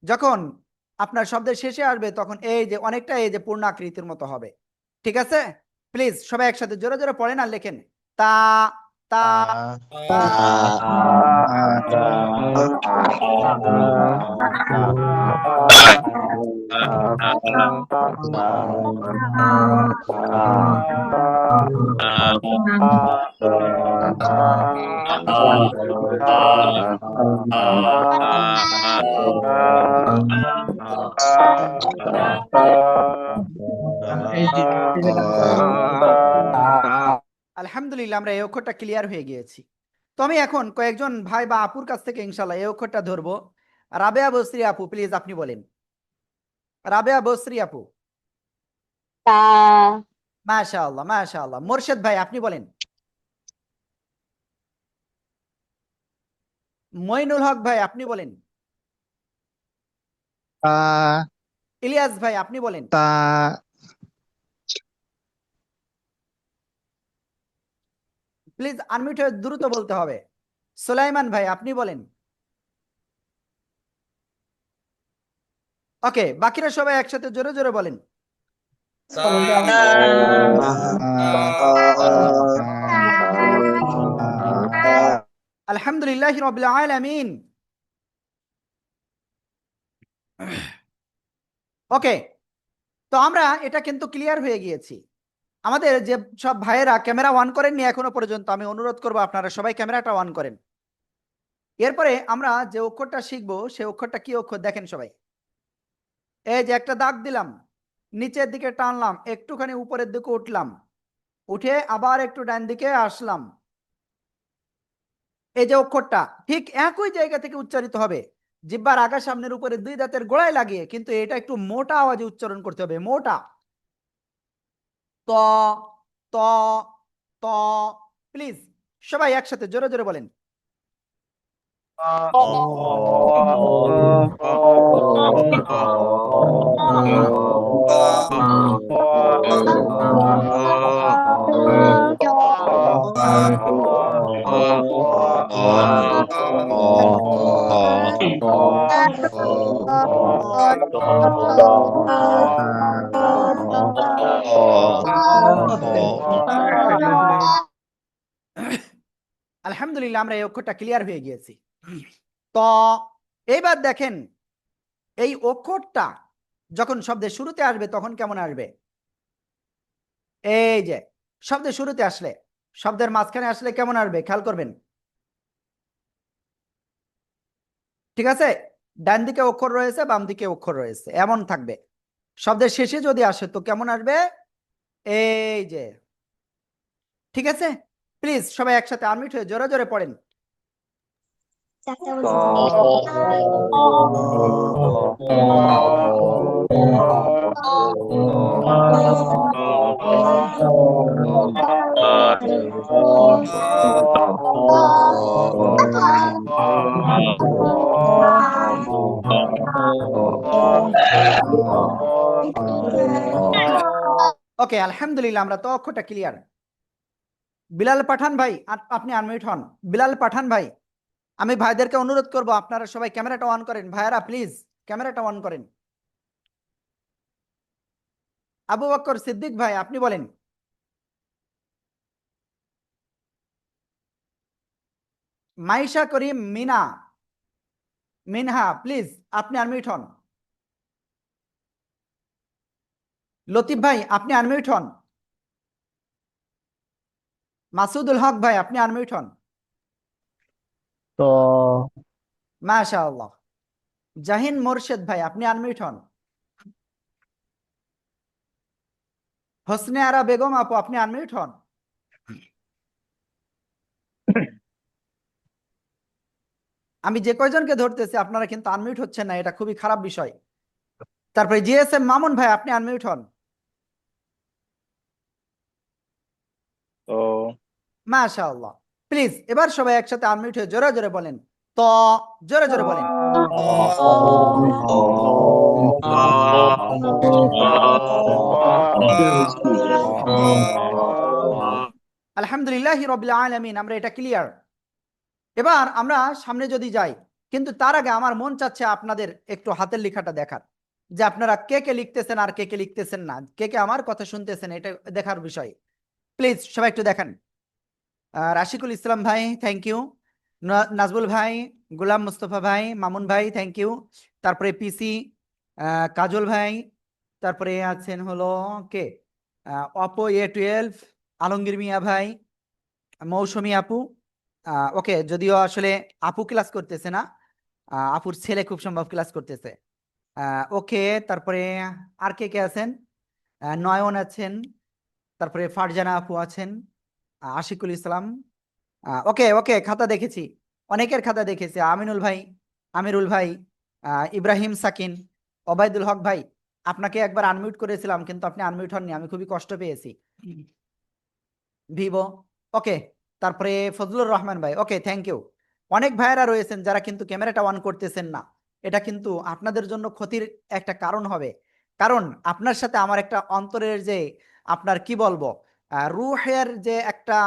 যখন আপনার শব্দের শেষে আসবে তখন এই যে অনেকটা এই যে পূর্ণাকৃতির মতো হবে, ঠিক আছে? প্লিজ সবাই একসাথে জোরে জোরে পড়েন আর লেখেন। তা তা তা আলহামদুলিল্লাহ, আমরা এই অক্ষরটা ক্লিয়ার হয়ে গিয়েছি। তো আমি এখন কয়েকজন ভাই বা আপুর কাছ থেকে ইনশাল্লাহ এই অক্ষরটা ধরবো। রাবেয়া বসরি আপু, প্লিজ আপনি বলেন। রাবেয়া বসরি আপু। তা মাশাআল্লাহ মাশাআল্লাহ। মোরশেদ ভাই আপনি বলেন। মইনুল হক ভাই আপনি বলেন। তা ইলিয়াস ভাই আপনি বলেন। তা প্লিজ আনমিউট হয়ে দ্রুত বলতে হবে। সুলাইমান ভাই আপনি বলেন। ওকে, বাকিরা সবাই একসাথে জোরে জোরে বলেন। আলহামদুলিল্লাহি রাব্বিল আলামিন। ওকে, তো আমরা এটা কিন্তু ক্লিয়ার হয়ে গিয়েছি। আমাদের যে সব ভাইয়েরা ক্যামেরা অন করেননি এখনো পর্যন্ত, আমি অনুরোধ করবো আপনারা সবাই ক্যামেরাটা অন করেন। এরপরে আমরা যে অক্ষরটা শিখবো সেই অক্ষরটা কি অক্ষর দেখেন সবাই। এই যে একটা দাগ দিলাম, নিচের দিকে টানলাম, একটুখানি উপরের দিকে উঠলাম, উঠে আবার একটু ডান দিকে আসলাম। এই যে অক্ষরটা ঠিক একই জায়গা থেকে উচ্চারিত হবে, জিহ্বার আগা সামনের উপরে দুই দাঁতের গোড়ায় লাগিয়ে, কিন্তু এটা একটু মোটা আওয়াজে উচ্চারণ করতে হবে, মোটা। ত ত ত। প্লিজ সবাই একসাথে জোরে জোরে বলেন। আলহামদুলিল্লাহ, আমরা এই অক্ষরটা ক্লিয়ার হয়ে গিয়েছি। তো এইবার দেখেন এই অক্ষরটা যখন শব্দের শুরুতে আসবে তখন কেমন আসবে। এই যে শব্দের শুরুতে আসলে, শব্দের মাঝখানে আসলে কেমন আসবে খেয়াল করবেন। ঠিক আছে, ডান দিকে অক্ষর রয়েছে, বাম দিকে অক্ষর রয়েছে, এমন থাকবে। শব্দের শেষে যদি আসে তো কেমন আসবে, এই যে। ঠিক আছে, প্লিজ সবাই একসাথে আনমিউট হয়ে জোরে জোরে পড়েন। ওকে, আলহামদুলিল্লাহ, আমরা তো অক্ষরটা ক্লিয়ার। বিলাল পাঠান ভাই আপনি আনমিউট হন। বিলাল পাঠান ভাই, আমি ভাইদেরকে অনুরোধ করব আপনারা সবাই ক্যামেরাটা অন করেন। ভাইয়ারা প্লিজ ক্যামেরাটা অন করেন। আবু বকর সিদ্দিক ভাই আপনি বলেন। মাইশা করিম মিনা মিনহা, প্লিজ আপনি আনমিউট হন। লতিফ ভাই আপনি আনমিউট হন। মাসুদুল হক ভাই আপনি আনমিউট হন। তো মাশাআল্লাহ। জাহিন মোরশেদ ভাই আপনি আনমিউট হন। হোসনে আরা বেগম আপু আপনি আনমিউট হন। আমি যে কয়জনকে ধরতেছি আপনারা কিন্তু আনমিউট হচ্ছেন না, এটা খুবই খারাপ বিষয়। তারপরে জিএসএম মামুন ভাই আপনি আনমিউট হন। তো মাশাআল্লাহ। প্লিজ এবার সবাই একসাথে আনমিউট হয়ে জোরে জোরে বলেন। তো জোরে জোরে বলেন। আলহামদুলিল্লাহ রাব্বিল আলামিন, আমরা এটা ক্লিয়ার। এবার আমরা সামনে যদি যাই, কিন্তু তার আগে আমার মন চাচ্ছে আপনাদের একটু হাতের লেখাটা দেখার, যে আপনারা কে কে লিখতেছেন আর কে কে লিখতেছেন না, কে কে আমার কথা শুনতেছেন, এটা দেখার বিষয়। প্লিজ সবাই একটু দেখান। রাশিকুল ইসলাম ভাই, থ্যাংক ইউ। নাজবুল ভাই, গোলাম মুস্তফা ভাই, মামুন ভাই, থ্যাংক ইউ। তারপরে পিসি, কাজল ভাই, তারপরে আছেন হলো কে, অপো A12, আলমগীর মিয়া ভাই, মৌসুমী আপু। ওকে, যদিও আসলে আপু ক্লাস করতেছে না, আপুর ছেলে খুব সম্ভব ক্লাস করতেছে। ওকে, তারপরে আর কে কে আছেন? নয়ন আছেন, তারপরে ফারজানা আপু আছেন, আশিকুল ইসলাম। ওকে ওকে, খাতা দেখেছি, অনেকের খাতা দেখেছি। আমিনুল ভাই, আমিরুল ভাই, ইব্রাহিম সাকিন, ওবায়দুল হক ভাই, আপনাকে একবার আনমিউট করেছিলাম কিন্তু আপনি আনমিউট হননি, আমি খুবই কষ্ট পেয়েছি। ভিভো, ওকে। তারপরে ফজলুর রহমান ভাই, ওকে, থ্যাংক ইউ। অনেক ভাইয়েরা রয়েছেন যারা কিন্তু ক্যামেরাটা অন করতেছেন না, এটা কিন্তু আপনাদের জন্য ক্ষতির একটা কারণ হবে। কারণ আপনার সাথে আমার একটা অন্তরের যে, আপনার কি বলবো, রুহের যে একটা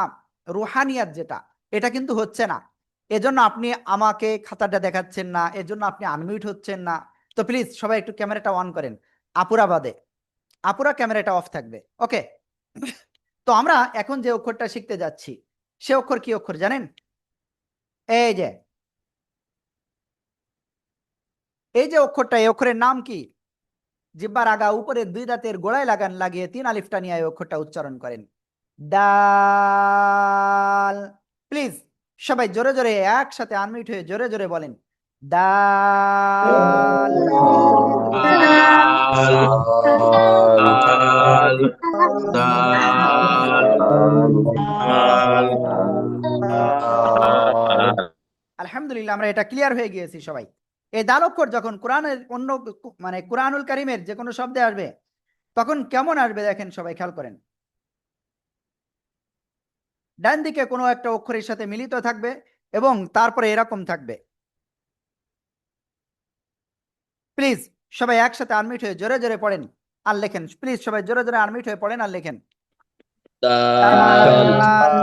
রুহানিয়াত যেটা, এটা কিন্তু হচ্ছে না। এজন্য আপনি আমাকে খাতাটা দেখাচ্ছেন না, এজন্য আপনি আনমিউট হচ্ছেন না। তো প্লিজ সবাই একটু ক্যামেরাটা অন করেন, আপুরা বাদে, আপুরা ক্যামেরাটা অফ থাকবে, ওকে। তো আমরা এখন যে অক্ষরটা শিখতে যাচ্ছি, সে অক্ষর কি অক্ষর জানেন? এই যে, এই যে অক্ষরটা, এই অক্ষরের নাম কি? জিহ্বার আগা উপরে 2 দাঁতের গোড়ায় লাগান, লাগিয়ে 3 আলিফটা নিয়ে এই অক্ষরটা উচ্চারণ করেন, ডাল। প্লিজ সবাই জোরে জোরে একসাথে আনমিউট হয়ে জোরে জোরে বলেন, ডাল। আলহামদুলিল্লাহ, আমরা এটা ক্লিয়ার হয়ে গিয়েছি সবাই। এই দাল অক্ষর যখন কোরআনের অন্য, মানে কোরআনুল কারিমের যে কোনো শব্দে আসবে, তখন কেমন আসবে দেখেন, সবাই খেয়াল করেন। ডান দিকে কোনো একটা অক্ষরের সাথে মিলিত থাকবে এবং তারপরে এরকম থাকবে। প্লিজ সবাই একসাথে আনমিউট হয়ে জোরে জোরে পড়েন আর লেখেন। প্লিজ সবাই জোরে জোরে আনমিউট হয়ে পড়েন আর লেখেন, দাল।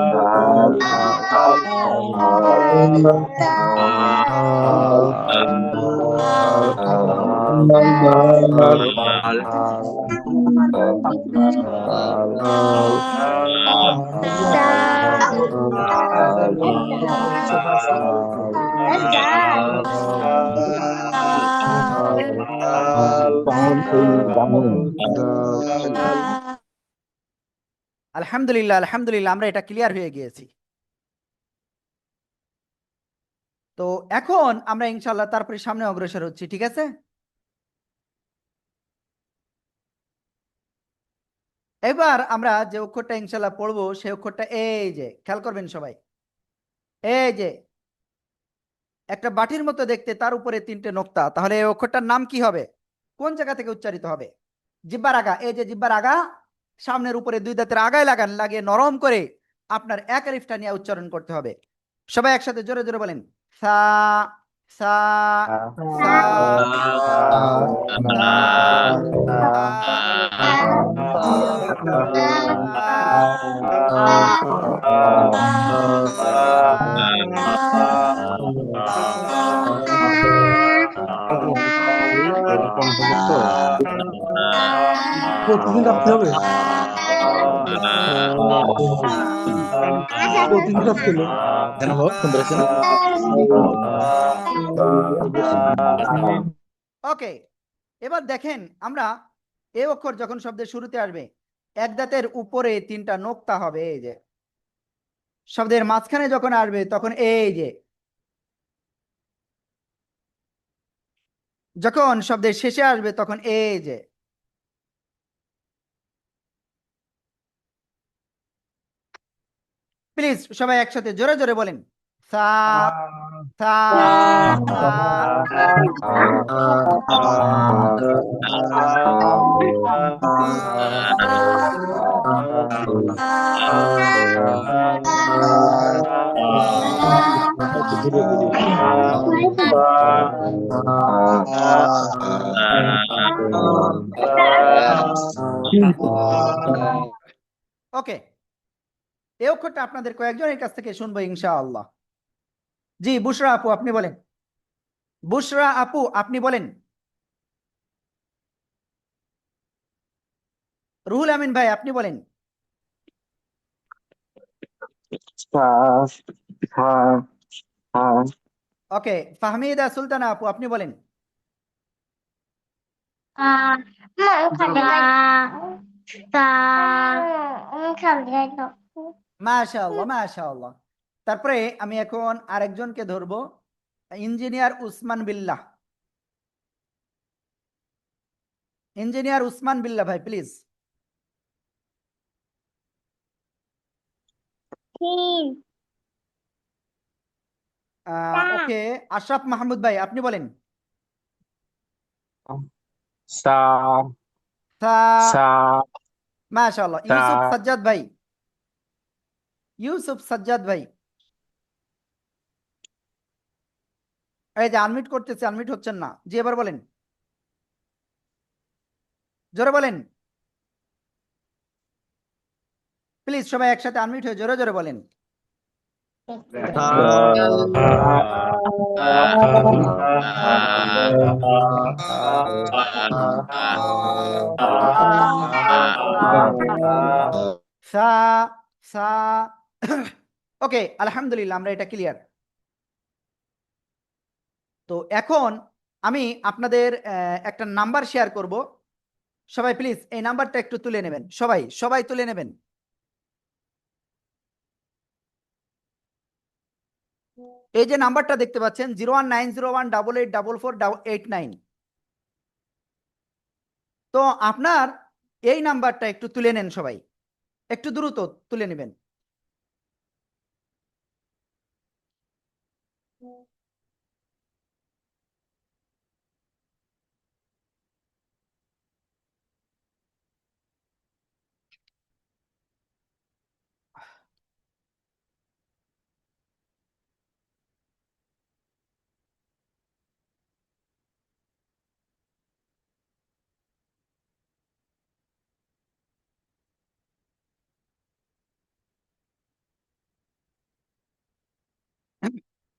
আলহামদুলিল্লাহ, আলহামদুলিল্লাহ, আমরা এটা ক্লিয়ার হয়ে গিয়েছি। তো এখন আমরা ইনশাল্লাহ তারপরে সামনে অগ্রসর হচ্ছি, ঠিক আছে? এবার আমরা যে অক্ষরটা ইনশাল্লাহ পড়বো, সেই অক্ষরটা এই যে, খেয়াল করবেন সবাই। এই যে একটা বাটির মতো দেখতে, তার উপরে 3টে নোক্তা, তাহলে এই অক্ষরটার নাম কি হবে? কোন জায়গা থেকে উচ্চারিত হবে? জিহ্বার আগা, এই যে জিহ্বার আগা, সামনের উপরে 2 দাঁতের আগায় লাগান, লাগিয়ে নরম করে আপনার এক আলিফটা নিয়ে উচ্চারণ করতে হবে। সবাই একসাথে জোরে জোরে বলেন, সা, সা, সা, প্রতিদিন রাখতে হবে, প্রতিদিন রাখতে হলো কেন বাবা শুনতে পাচ্ছেন? ওকে। এবার দেখেন, আমরা এই অক্ষর যখন শব্দের শুরুতে আসবে, এক দাঁতের উপরে 3টা নোক্তা হবে, এই যে। শব্দের মাঝখানে যখন আসবে তখন এই যে, যখন শব্দের শেষে আসবে তখন এই যে। প্লিজ সবাই একসাথে জোরে জোরে বলেন, সা, সা, ওকে। এই অক্ষরটা আপনাদের কয়েকজনের কাছ থেকে শুনবো ইনশাআল্লাহ। জি, বুশরা আপু আপনি বলেন, বুশরা আপু আপনি বলেন, রুহুল আমিন ভাই আপনি বলেন। সা সা সা ওকে, ফাহমিদা সুলতানা আপু আপনি বলেন। মাশাআল্লাহ মাশাআল্লাহ। তারপরে আমি এখন আরেকজনকে ধরবো, ইঞ্জিনিয়ার উসমান বিল্লাহ। ইঞ্জিনিয়ার উসমান বিল্লাহ ভাই প্লিজ। ওকে, আশরাফ মাহমুদ ভাই আপনি বলেন। সা সা সা মাশাআল্লাহ। সা ইউসুফ সাজ্জাদ ভাই, ইউসুফ সাজ্জাদ ভাই, এই যে আনমিউট করতেছে, আনমিউট হচ্ছেন না, জি এবার বলেন, জোরে বলেন প্লিজ, সবাই একসাথে আনমিউট হয়ে জোরে জোরে বলেন। সা সা ওকে, আলহামদুলিল্লাহ আমরা এটা ক্লিয়ার। তো এখন আমি আপনাদের একটা নাম্বার শেয়ার করব, সবাই প্লিজ এই নাম্বারটা একটু তুলে নেবেন, সবাই সবাই তুলে নেবেন। এই যে নাম্বারটা দেখতে পাচ্ছেন 01901884489। তো আপনার এই নাম্বারটা একটু তুলে নেন, সবাই একটু দ্রুত তুলে নেবেন।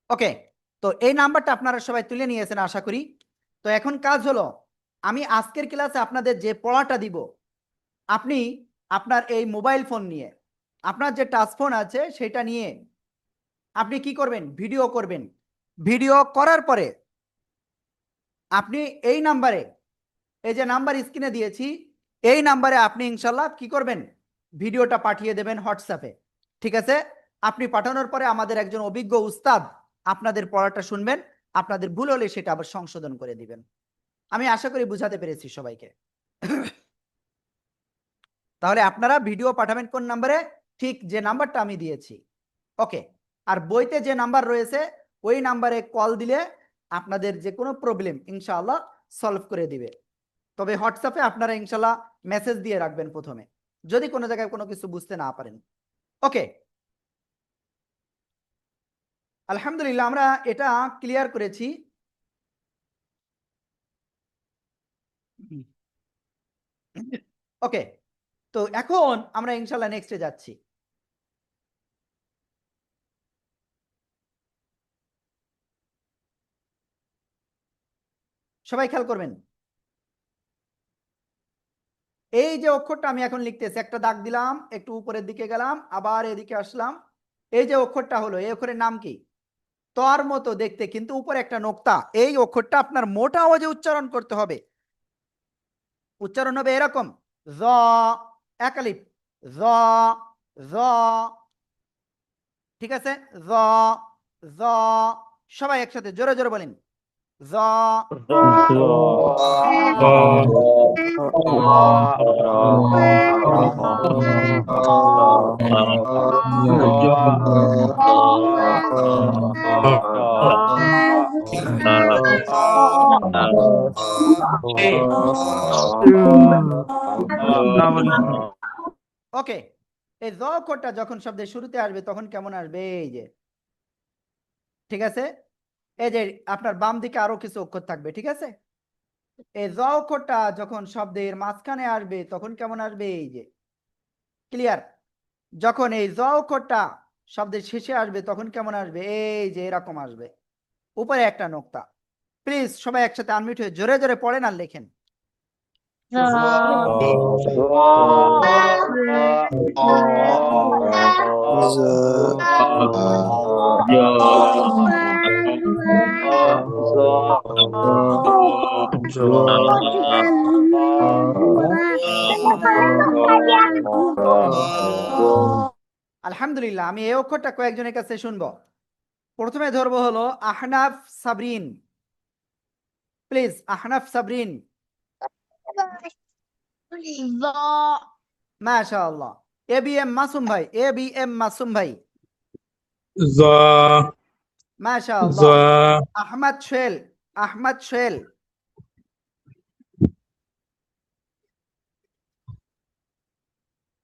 ওকে, তো এই নাম্বারটা আপনারা সবাই তুলে নিয়েছেন আশা করি। তো এখন কাজ হলো, আমি আজকের ক্লাসে আপনাদের যে পড়াটা দিব, আপনি আপনার এই মোবাইল ফোন নিয়ে, আপনার যে টাচ ফোন আছে সেটা নিয়ে আপনি কি করবেন, ভিডিও করবেন। ভিডিও করার পরে আপনি এই নাম্বারে, এই যে নাম্বার স্ক্রিনে দিয়েছি, এই নাম্বারে আপনি ইনশাল্লাহ কি করবেন, ভিডিওটা পাঠিয়ে দেবেন হোয়াটসঅ্যাপে। ঠিক আছে, আপনি পাঠানোর পরে আমাদের একজন অভিজ্ঞ উস্তাদ আপনাদের পড়াটা শুনবেন, আপনাদের ভুল হলে সেটা আবার সংশোধন করে দিবেন। আমি আশা করি বুঝাতে পেরেছি সবাইকে। তাহলে আপনারা ভিডিও পাঠাবেন কোন নাম্বারে, ঠিক যে নাম্বারটা আমি দিয়েছি। ওকে, আর বইতে যে নাম্বার রয়েছে ওই নাম্বারে কল দিলে আপনাদের যে কোনো প্রবলেম ইনশাআল্লাহ সলভ করে দিবে। তবে হোয়াটসঅ্যাপে আপনারা ইনশাআল্লাহ মেসেজ দিয়ে রাখবেন প্রথমে, যদি কোনো জায়গায় কোনো কিছু বুঝতে না পারেন। ওকে, আলহামদুলিল্লাহ আমরা এটা ক্লিয়ার করেছি। ওকে, তো এখন আমরা ইনশাআল্লাহ নেক্সটে যাচ্ছি। সবাই খেয়াল করবেন, এই যে অক্ষরটা আমি এখন লিখতেছি, একটা দাগ দিলাম, একটু উপরের দিকে গেলাম, আবার এদিকে আসলাম। এই যে অক্ষরটা হলো, এই অক্ষরের নাম কি? তর মতো দেখতে, কিন্তু উপরে একটা নোক্তা। এই অক্ষরটা আপনার মোটা আওয়াজে উচ্চারণ করতে হবে। উচ্চারণ হবে এরকম, জ এক আলিফ, জ জ, ঠিক আছে, জ জ, সবাই একসাথে জোরে জোরে বলেন, জ ওকে। এই জ অক্ষরটা যখন শব্দের শুরুতে আসবে তখন কেমন আসবে, এই যে, ঠিক আছে, এই যে আপনার বাম দিকে আরো কিছু অক্ষর থাকবে, ঠিক আছে। এই জ অক্ষরটা যখন শব্দের মাঝখানে আসবে তখন কেমন আসবে, এই যে, ক্লিয়ার। যখন এই জ অক্ষরটা শব্দের শেষে আসবে তখন কেমন আসবে, এই যে এরকম আসবে, উপরে একটা নোক্তা। প্লিজ সবাই একসাথে আনমিউট হয়ে জোরে জোরে পড়েন আর লেখেন। আলহামদুলিল্লাহ, আমি এই অক্ষরটা কয়েকজনের কাছে শুনবো। প্রথমে ধরবো হলো আহনাফ সাবরিন। প্লিজ, আহনাফ সাবরিন। মাশাআল্লাহ। এ বি এম মাসুম ভাই, এ বি এম মাসুম ভাই। জ মাশাআল্লাহ। জ আহমদ সোহেল, আহমদ সোহেল।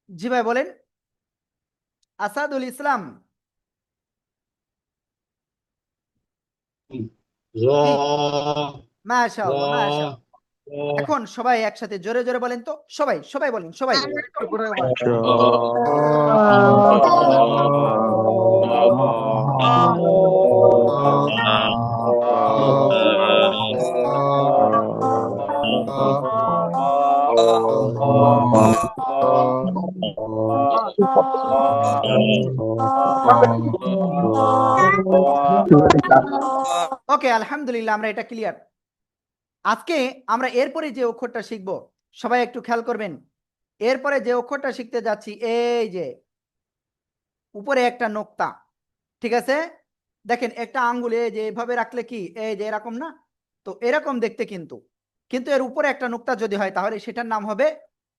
জি ভাই বলেন। আসাদুল ইসলাম। মাশাআল্লাহ, মাশাআল্লাহ। এখন সবাই একসাথে জোরে জোরে বলেন তো, সবাই সবাই বলেন, সবাই। ওকে, আলহামদুলিল্লাহ, আমরা এটা ক্লিয়ার। আজকে আমরা এরপরে যে অক্ষরটা শিখব, সবাই একটু খেয়াল করবেন। এরপরে যে অক্ষরটা শিখতে যাচ্ছি, এই যে উপরে একটা নোক্তা, ঠিক আছে? দেখেন একটা আঙ্গুল এই যে এভাবে রাখলে কি এই যে এরকম না? তো এরকম দেখতে, কিন্তু কিন্তু এর উপরে একটা নোক্তা যদি হয় তাহলে সেটার নাম হবে,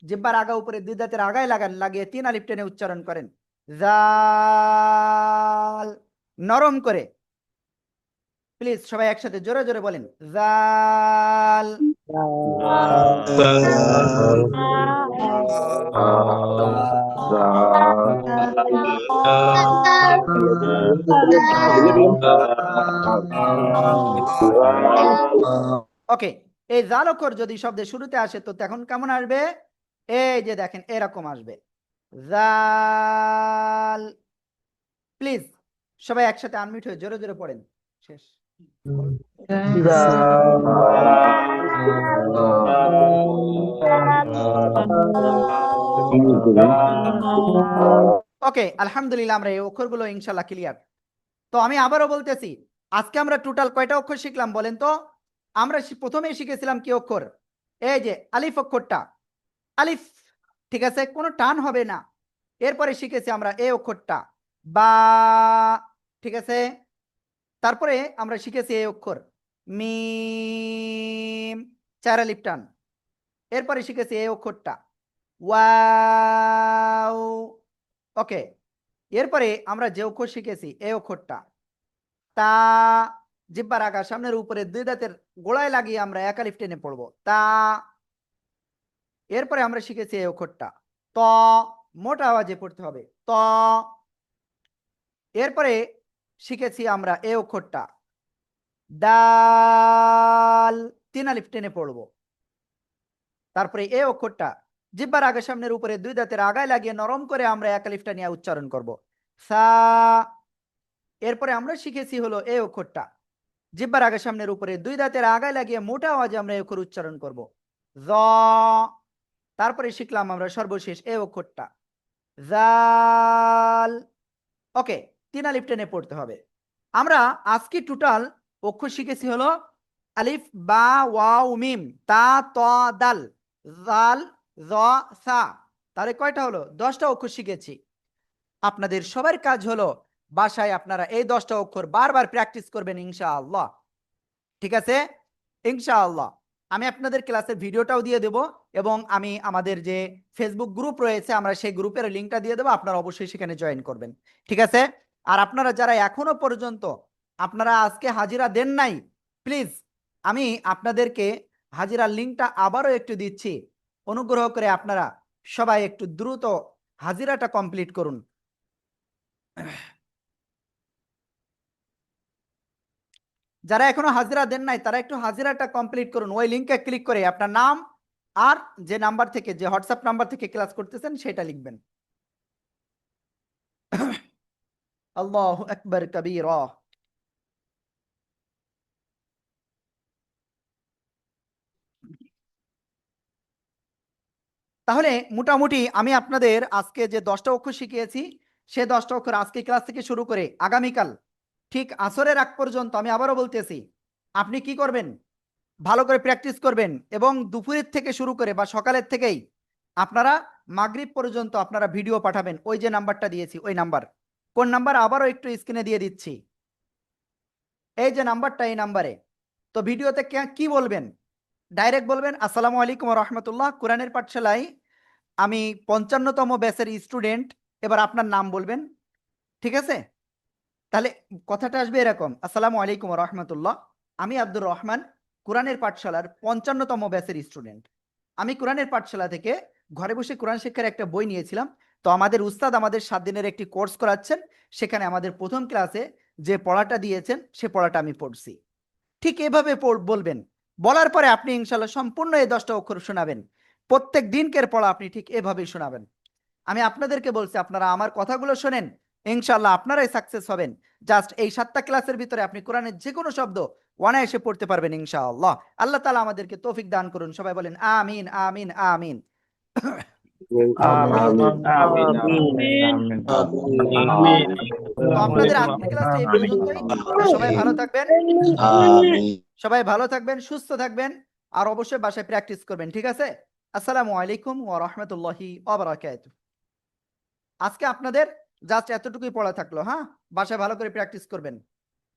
জিহ্বার আগা উপরে দুই দাঁতের আগায় লাগিয়ে 3 আলিফ টেনে উচ্চারণ করেন, জাল। নরম করে প্লিজ সবাই একসাথে জোরে জোরে বলেন, জাল। ওকে, এই জাল অক্ষর যদি শব্দের শুরুতে আসে তো তখন কেমন আসবে? এই যে দেখেন এরকম আসবে, জাল। প্লিজ সবাই একসাথে আনমিউট হয়ে জোরে জোরে পড়েন। শেষ। ওকে, আলহামদুলিল্লাহ, আমরা এই অক্ষরগুলো ইনশাল্লাহ ক্লিয়ার। তো আমি আবারও বলতেছি, আজকে আমরা টোটাল কয়টা অক্ষর শিখলাম বলেন তো? আমরা প্রথমে শিখেছিলাম কি অক্ষর? এই যে আলিফ অক্ষরটা, আলিফ, ঠিক আছে, কোনো টান হবে না। এরপরে শিখেছি আমরা এই অক্ষরটা, বা, ঠিক আছে। তারপরে আমরা শিখেছি এই অক্ষর মিম, 4 আলিফ টান। এরপরে শিখেছি এই অক্ষরটা ওয়াও। ওকে, এরপরে আমরা যে অক্ষর শিখেছি এই অক্ষরটা তা, জিহ্বার আগা সামনের উপরে দুই দাঁতের গোড়ায় লাগিয়ে আমরা 1 আলিফ টেনে পড়বো, তা। এরপরে আমরা শিখেছি এই অক্ষরটা ত, মোটা আওয়াজে পড়তে হবে, ত। এরপরে শিখেছি আমরা এই অক্ষরটা দাল, 3 আলিফ টেনে পড়বো। তারপরে এই অক্ষরটা জিহ্বার আগা সামনের উপরে দুই দাঁতের আগায় লাগিয়ে নরম করে আমরা 1 আলিফটা নিয়ে উচ্চারণ করব, সা। এরপরে আমরা শিখেছি হলো এই অক্ষরটা জিহ্বার আগা সামনের উপরে দুই দাঁতের আগায় লাগিয়ে মোটা আওয়াজে আমরা এই অক্ষর উচ্চারণ করব, জ। তারপরে শিখলাম আমরা সর্বশেষ এই অক্ষরটা জাল। ওকে, 3 আলিফ টেনে পড়তে হবে। আমরা আজকে টোটাল অক্ষর শিখেছি হলো আলিফ, বা, ওয়াও, মিম, তা, ত, দাল, জাল, জ, সা। তাহলে কয়টা হলো? 10টা অক্ষর শিখেছি। আপনাদের সবার কাজ হলো বাসায় আপনারা এই 10টা অক্ষর বারবার প্র্যাকটিস করবেন ইনশাআল্লাহ, ঠিক আছে? ইনশাআল্লাহ। আমি আপনাদের ক্লাসের ভিডিওটাও দিয়ে দেব, এবং আমি আমাদের যে ফেসবুক গ্রুপ রয়েছে আমরা সেই গ্রুপের লিঙ্কটা দিয়ে দেবো, আপনারা অবশ্যই সেখানে জয়েন করবেন, ঠিক আছে? আর আপনারা যারা এখনো পর্যন্ত আপনারা আজকে হাজিরা দেন নাই, প্লিজ আমি আপনাদেরকে হাজিরার লিঙ্কটা আবারও একটু দিচ্ছি। অনুগ্রহ করে আপনারা সবাই একটু দ্রুত হাজিরাটা কমপ্লিট করুন। যারা এখনো হাজিরা দেন নাই তারা একটু হাজিরাটা কমপ্লিট করুন। ওই লিঙ্কে ক্লিক করে আপনার নাম আর যে নাম্বার থেকে, যে হোয়াটসঅ্যাপ নাম্বার থেকে ক্লাস করতেছেন সেটা লিখবেন। আল্লাহু আকবার কবীরা। তাহলে মোটামুটি আমি আপনাদের আজকে যে 10টা অক্ষর শিখিয়েছি সে 10টা অক্ষর আজকে ক্লাস থেকে শুরু করে আগামীকাল ঠিক আসরের আগ পর্যন্ত আমি আবারও বলতেছি আপনি কি করবেন, ভালো করে প্র্যাকটিস করবেন এবং দুপুরের থেকে শুরু করে বা সকালের থেকেই আপনারা মাগরিব পর্যন্ত আপনারা ভিডিও পাঠাবেন। ওই যে নাম্বারটা দিয়েছি ওই নাম্বার, কোন নাম্বার আবারও একটু স্ক্রিনে দিয়ে দিচ্ছি, এই যে নাম্বারটা, এই নাম্বারে। তো ভিডিওতে কি বলবেন, ডাইরেক্ট বলবেন আসসালামু আলাইকুম ওয়া রাহমাতুল্লাহ, কোরআনের পাঠশালায় আমি 55তম ব্যাচের স্টুডেন্ট। এবার আপনার নাম বলবেন, ঠিক আছে? তাহলে কথাটা আসবে এরকম, আসসালামু আলাইকুম ওয়া রাহমাতুল্লাহ, আমি আব্দুর রহমান, কোরআনের পাঠশালার 55তম ব্যাচের স্টুডেন্ট। আমি কোরআনের পাঠশালা থেকে ঘরে বসে কোরআন শিক্ষার একটা বই নিয়েছিলাম। তো আমাদের উস্তাদ আমাদের 7 দিনের একটি কোর্স করাচ্ছেন, সেখানে আমাদের প্রথম ক্লাসে যে পড়াটা দিয়েছেন সে পড়াটা আমি পড়ছি। ঠিক এভাবে বলবেন, বলার পরে আপনি ইনশাল্লাহ সম্পূর্ণ এই 10টা অক্ষর শোনাবেন। প্রত্যেক দিনকের পড়া আপনি ঠিক এভাবেই শোনাবেন। আমি আপনাদেরকে বলছি আপনারা আমার কথাগুলো শোনেন, ইনশাল্লাহ আপনারাই সাকসেস হবেন। জাস্ট এই 7টা ক্লাসের ভিতরে আপনি কোরআনের যে কোনো শব্দ অনায়াসে পড়তে পারবেন ইনশাআল্লাহ। আল্লাহ তাআলা আমাদেরকে তৌফিক দান করুন। সবাই বলেন আমিন আমিন আমিন। তো আপনাদের আজকের ক্লাসটা এই পর্যন্তই। সবাই ভালো থাকবেন, সবাই ভালো থাকবেন, সুস্থ থাকবেন, আর অবশ্যই বাসায় প্র্যাকটিস করবেন, ঠিক আছে? আসসালামু আলাইকুম ওয়া রাহমাতুল্লাহি ওয়া বারাকাতুহু। আজকে আপনাদের জাস্ট এতটুকুই পড়া থাকলো, হ্যাঁ? বাসায় ভালো করে প্র্যাকটিস করবেন।